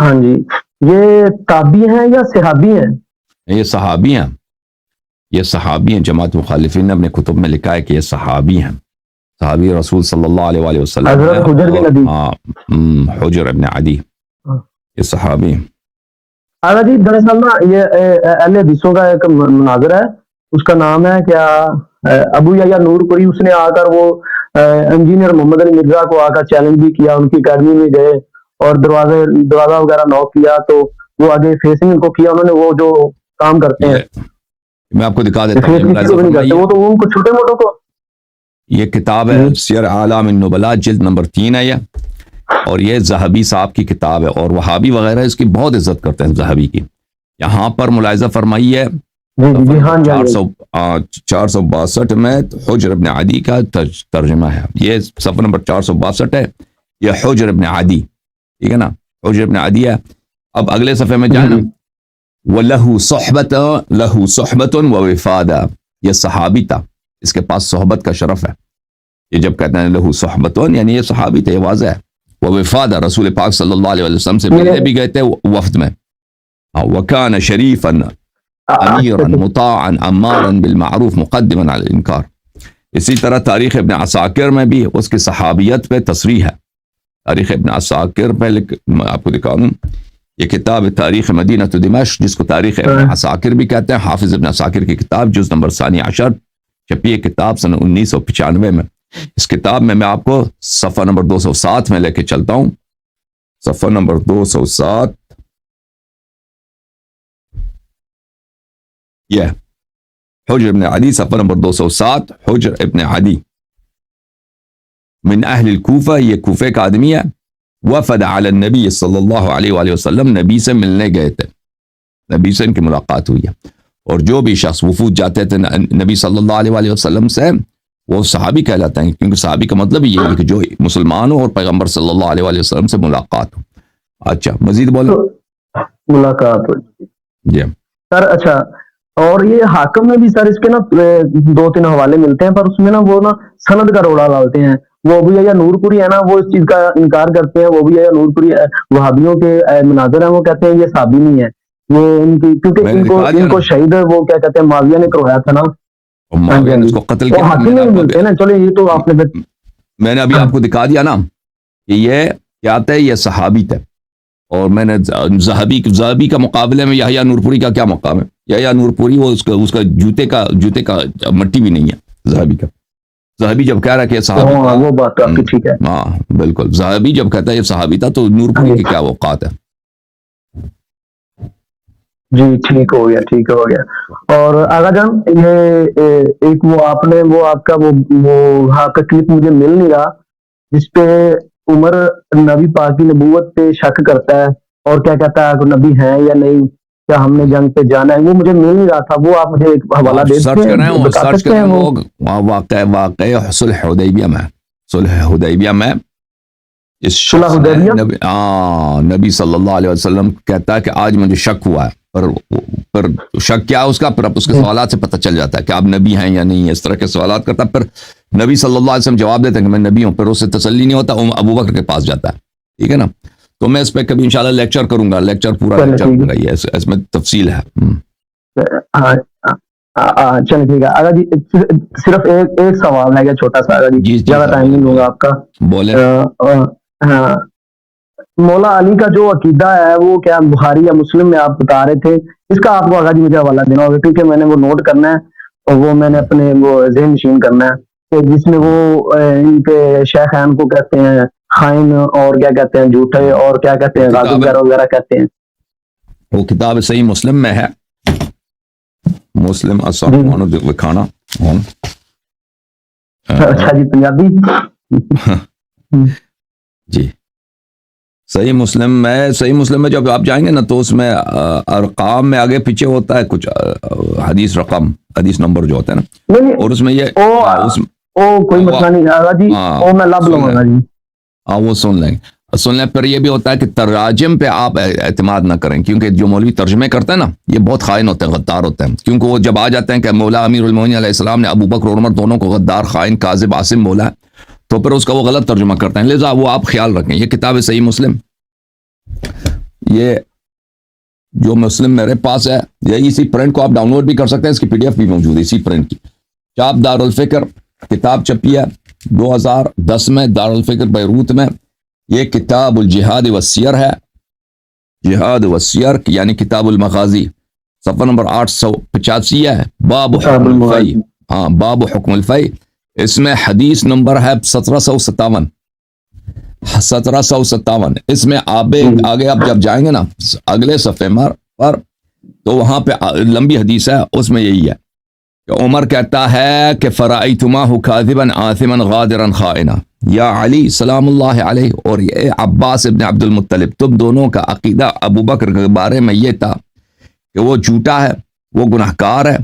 ہاں جی، یہ تابعی ہیں یا صحابی ہیں؟ یہ صحابی ہیں، یہ صحابی ہیں. جماعت مخالفین نے اپنے کتب میں لکھا ہے کہ یہ صحابی ہیں، صحابی رسول صلی اللہ علیہ وآلہ وسلم حضرت ہیں. حجر بن نبی. ہاں، حجر ابن عدی، یہ صحابی ہیں. اعلیٰ جی دراصل نا یہ اہل حدیثوں کا ایک مناظر ہے، اس کا نام ہے کیا ابو یحییٰ نور پوری. اس نے آ کر وہ انجینئر محمد علی مرزا کو آ کر چیلنج بھی کیا، ان کی اکیڈمی میں گئے اور دروازہ وغیرہ نوک کیا، تو وہ آگے فیسنگ ان کو کیا انہوں نے، وہ جو کام کرتے ہیں میں آپ کو دکھا دیتا فیس ہوں. کسی کو بھی نہیں کرتے، وہ تو ان کو چھوٹے موٹوں کو. یہ کتاب ہے سیر اعلام النبلاء، جلد نمبر 3 ہے یہ، اور یہ ذہبی صاحب کی کتاب ہے، اور وہابی وغیرہ اس کی بہت عزت کرتے ہیں ذہبی کی. یہاں پر ملاحظہ فرمائیے جی ہاں جی 462 میں حجر ابن عدی کا ترجمہ ہے. یہ صفحہ نمبر 462 ہے، یہ حجر ابن عدی، ٹھیک ہے نا، حجر ابن عدی ہے. اب اگلے صفحے میں جانا، وَلَهُ صُحْبَةٌ وَوِفَادًا، یہ صحابی تھا، اس کے پاس صحبت کا شرف ہے. یہ جب کہتے ہیں لہو صحبتون یعنی یہ صحابی تھے، یہ واضح ہے. وَوِفَادًا، رسول پاک صلی اللہ علیہ وسلم سے ملنے بھی گئے تھے وفد میں. وَكَانَ شَرِيفًا أَمِيرًا مُطَاعًا أَمَّارًا بِالْمَعْرُوفِ مُقَدِّمًا عَلَى الْإِنْكَارِ. اسی طرح تاریخ ابن عساکر میں بھی اس کی صحابیت پہ تصریح ہے. تاریخ ابن عساکر پہ آپ کو دکھاؤں، یہ کتاب تاریخ مدینہ دمشق، جس کو تاریخ ابن عساکر بھی کہتے ہیں، حافظ ابن عساکر کی کتاب، جز نمبر 12 چھپی ہے کتاب سن 1995 میں. اس کتاب میں آپ کو صفحہ نمبر 207 میں لے کے چلتا ہوں. صفحہ نمبر 207، یہ حجر ابن عدی، صفحہ نمبر 207، حجر ابن عدی من اہل الکوفہ، یہ کوفے کا آدمی ہے. وفد علی النبی صلی اللہ علیہ وآلہ وسلم، نبی سے ملنے گئے تھے، نبی سے ان کی ملاقات ہوئی ہے. اور جو بھی شخص وفود جاتے تھے نبی صلی اللہ علیہ وآلہ وسلم سے، وہ صحابی کہلاتے ہیں، کیونکہ صحابی کا مطلب یہ ہے کہ جو مسلمان ہو اور پیغمبر صلی اللہ علیہ وآلہ وسلم سے ملاقات ہو. اچھا مزید بولو. ملاقات ہو جی سر. اچھا، اور یہ حاکم میں بھی سر اس کے نا 2-3 حوالے ملتے ہیں، پر اس میں نا وہ نا سند کا روڑا ڈالتے ہیں. وہ ابو یحییٰ نور پوری ہے نا، وہ اس چیز کا انکار کرتے ہیں. وہ ابو یحییٰ نور پوری وہابیوں کے مناظر ہیں، وہ کہتے ہیں یہ صحابی نہیں ہے یہ ان کی، کیونکہ ان کو شہید وہ کیا کہتے ہیں معاویہ نے کروایا تھا نا، معاویہ نے اس کو قتل کیا. حاکم میں بھی ملتے ہیں نا. چلو یہ تو آپ نے میں نے ابھی آپ کو دکھا دیا نا کہ یہ کیا تھے، یہ صحابی تھے. اور میں نے ذہبی کا مقابلے میں یحییٰ نور پوری کا کیا مقام ہے. یحییٰ نور پوری وہ اس کا جوتے کا مٹی بھی نہیں ہے ذہبی کا. ذہبی جب کہہ رہا کہ یہ صحابی تھا، وہ بات تو آپ کی ٹھیک ہے. ہاں بالکل، ذہبی جب کہتا ہے یہ صحابی تھا، تو نور پوری کی کیا اوقات ہے. جی ٹھیک ہو گیا، ٹھیک ہو گیا. اور آغا جان یہ ایک وہ آپ نے وہ آپ کا وہ ہاں کا کلپ مجھے مل نہیں رہا، جس پہ عمر نبی پاک کی نبوت پہ شک کرتا ہے اور کیا کہتا ہے کہ نبی ہیں یا نہیں، کیا ہم نے جنگ پہ جانا ہے. وہ مجھے مل نہیں رہا تھا، وہ آپ مجھے ایک حوالہ دے سکتے ہیں، بتا سکتے ہیں. وہ واقع صلح حدیبیہ میں، صلح حدیبیہ میں اس شخص نے نبی صلی اللہ علیہ وسلم کہتا ہے کہ آج مجھے شک ہوا ہے، پر شک کیا اس کا، پھر اس کے سوالات سے پتہ چل جاتا ہے کہ آپ نبی ہیں یا نہیں. اس طرح کے سوالات کرتا ہے، پھر نبی صلی اللہ علیہ وسلم جواب دیتے ہیں کہ میں نبی ہوں. پھر اس سے تسلی نہیں ہوتا، ابو بکر کے پاس جاتا ہے. ٹھیک ہے نا. تو میں اس پہ کبھی انشاءاللہ لیکچر کروں گا، لیکچر پورا لیکچر کروں گا، اس میں تفصیل ہے. چلیں ٹھیک ہے. اگر جی صرف ایک سوال ہے، چھوٹا سا، جی زیادہ ٹائم نہیں ہوگا آپ کا. بولیں. مولا علی کا جو عقیدہ ہے وہ کیا بخاری یا مسلم میں آپ بتا رہے تھے، اس کا آپ کو آگا جی مجھے حوالہ دینا ہوگا، کیونکہ میں نے وہ نوٹ کرنا ہے اور وہ میں نے اپنے وہ ذہن نشین کرنا ہے، کہ جس میں وہ ان کے شیخین کو کہتے ہیں خائن، اور کیا کہتے ہیں جھوٹے، اور کیا کہتے ہیں غازی وغیرہ وغیرہ کہتے ہیں. وہ کتاب صحیح مسلم میں ہے، مسلم کھانا. اچھا جی، پنجابی. جی صحیح مسلم میں جب آپ جائیں گے نا، تو اس میں ارقام میں آگے پیچھے ہوتا ہے کچھ حدیث رقم، حدیث نمبر جو ہوتا ہے نا، اور اس میں یہ کوئی مسئلہ نہیں آگا جی، وہ میں لب لوں گا جی. ہاں وہ سن لیں. پھر یہ بھی ہوتا ہے کہ تراجم پہ آپ اعتماد نہ کریں، کیونکہ جو مولوی ترجمے کرتے ہیں نا، یہ بہت خائن ہوتے ہیں، غدار ہوتے ہیں. کیونکہ وہ جب آ جاتے ہیں کہ مولا امیر المومنین علیہ السلام نے ابو بکر اور عمر دونوں کو غدار، خائن، کاذب، عاصم مولا ہے، تو پھر اس کا وہ غلط ترجمہ کرتے ہیں. لہذا وہ آپ خیال رکھیں. یہ کتاب ہے صحیح مسلم. یہ جو مسلم میرے پاس ہے، یہ اسی پرنٹ کو آپ ڈاؤن لوڈ بھی کر سکتے ہیں، اس کی PDF بھی موجود ہے اسی پرنٹ کی، چاپ دارالفکر کتاب چھپی ہے 2010 میں دارالفکر بیروت میں. یہ کتاب الجہاد والسیر ہے، جہاد والسیر یعنی کتاب المغازی، صفحہ نمبر 885 ہے، باب حکم الفی. ہاں، باب حکم الفی. اس میں حدیث نمبر ہے 1757. اس میں آگے آپ جب جائیں گے نا اگلے صفحے پر، تو وہاں پہ لمبی حدیث ہے، اس میں یہی ہے کہ عمر کہتا ہے کہ فرأیتماہ کاذبا آثما غادرا خائنا. یا علی سلام اللہ علیہ اور یہ عباس ابن عبد المطلب، تم دونوں کا عقیدہ ابو بکر کے بارے میں یہ تھا کہ وہ جھوٹا ہے، وہ گناہ کار ہے،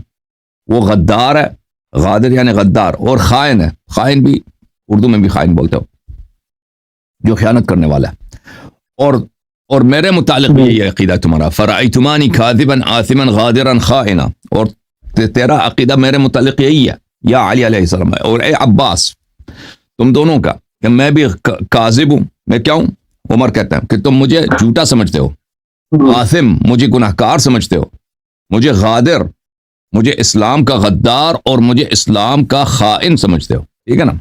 وہ غدار ہے، غادر یعنی غدار، اور خائن ہے. خائن بھی اردو میں بھی خائن بولتے ہو، جو خیانت کرنے والا ہے. اور میرے متعلق بھی یہی عقیدہ تمہارا، فرأیتمانی کاذبا آثما غادرا خائنا، اور تیرا عقیدہ میرے متعلق یہی ہے یا علی علیہ السلام اور اے عباس، تم دونوں کا، کہ میں بھی کاذب ہوں. میں کیا ہوں؟ عمر کہتا ہے کہ تم مجھے جھوٹا سمجھتے ہو، آثم مجھے گناہ کار سمجھتے ہو، مجھے غادر، مجھے اسلام کا غدار اور مجھے اسلام کا خائن سمجھتے ہو. ٹھیک ہے نا؟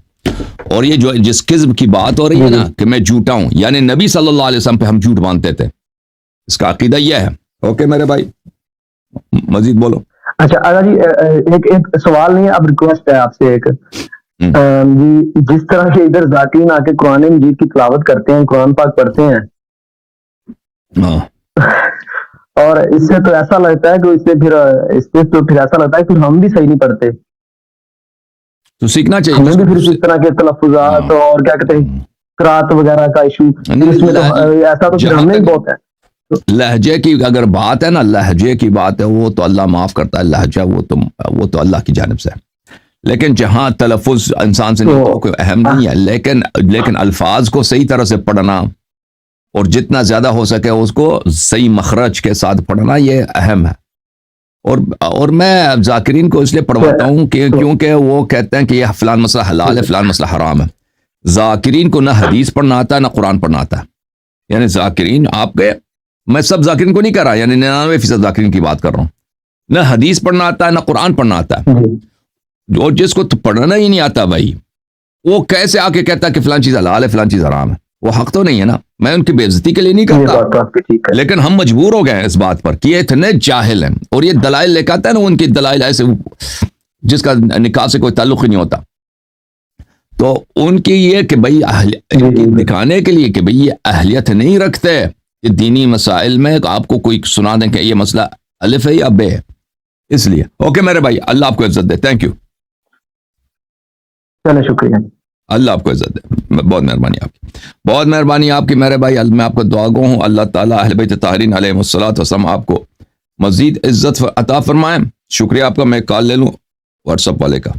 اور یہ جو جس کذب کی بات ہو رہی ہے نا کہ میں جھوٹا ہوں، یعنی نبی صلی اللہ علیہ وسلم پہ ہم جھوٹ باندھتے تھے، اس کا عقیدہ یہ ہے. اوکے میرے بھائی، مزید بولو. اچھا آغا جی، ایک سوال نہیں ہے، اب ریکویسٹ ہے آپ سے ایک جی. جس طرح کے ادھر ذاکرین آ کے قرآن مجید کی تلاوت کرتے ہیں، قرآن پاک پڑھتے ہیں، اور اس سے تو ایسا لگتا ہے کہ اس سے تو پھر ایسا لگتا ہے کہ ہم بھی صحیح نہیں پڑھتے، تو سیکھنا چاہیے ہمیں بھی پھر اس طرح کے تلفظات اور کیا کہتے ہیں قرات وغیرہ کا ایشو، اس میں تو ایسا تو پھر ہمیں ہی بہت ہے. لہجے کی اگر بات ہے نا، لہجے کی بات ہے، وہ تو اللہ معاف کرتا ہے. لہجہ وہ تو اللہ کی جانب سے ہے. لیکن جہاں تلفظ انسان سے نہیں تو کوئی اہم نہیں ہے، لیکن الفاظ کو صحیح طرح سے پڑھنا اور جتنا زیادہ ہو سکے اس کو صحیح مخرج کے ساتھ پڑھنا، یہ اہم ہے. اور میں ذاکرین کو اس لیے پڑھواتا ہوں کہ کیونکہ وہ کہتے ہیں کہ یہ فلان مسئلہ حلال ہے، فلان مسئلہ حرام ہے. ذاکرین کو نہ حدیث پڑھنا آتا ہے نہ قرآن پڑھنا آتا ہے. یعنی ذاکرین آپ کے، میں سب ذاکرین کو نہیں کہہ رہا، یعنی 99% ذاکرین کی بات کر رہا ہوں، نہ حدیث پڑھنا آتا ہے نہ قرآن پڑھنا آتا ہے. اور جس کو تو پڑھنا ہی نہیں آتا بھائی، وہ کیسے آ کے کہتا ہے کہ فلان چیز حلال ہے فلان چیز حرام ہے؟ وہ حق تو نہیں ہے نا. میں ان کی بے عزتی کے لیے نہیں کرتا، لیکن ہم مجبور ہو گئے ہیں اس بات پر کہ یہ اتنے جاہل ہیں. اور یہ دلائل لے کے آتا ہے نا، ان کی دلائل ایسے جس کا نکاح سے کوئی تعلق ہی نہیں ہوتا. تو ان کی یہ کہ بھائی دکھانے کے لیے کہ بھئی یہ اہلیت نہیں رکھتے کہ دینی مسائل میں آپ کو کوئی سنا دیں کہ یہ مسئلہ الف ہے یا بے ہے. اس لیے اوکے میرے بھائی، اللہ آپ کو عزت دے. تھینک یو، چلے شکریہ. اللہ آپ کو عزت دے. بہت مہربانی آپ کی، بہت مہربانی آپ کی میرے بھائی. میں آپ کا دعا گو ہوں، اللہ تعالیٰ اہل بیت طاہرین علیہم الصلوۃ والسلام آپ کو مزید عزت عطا فرمائیں. شکریہ آپ کا. میں کال لے لوں واٹس ایپ والے کا.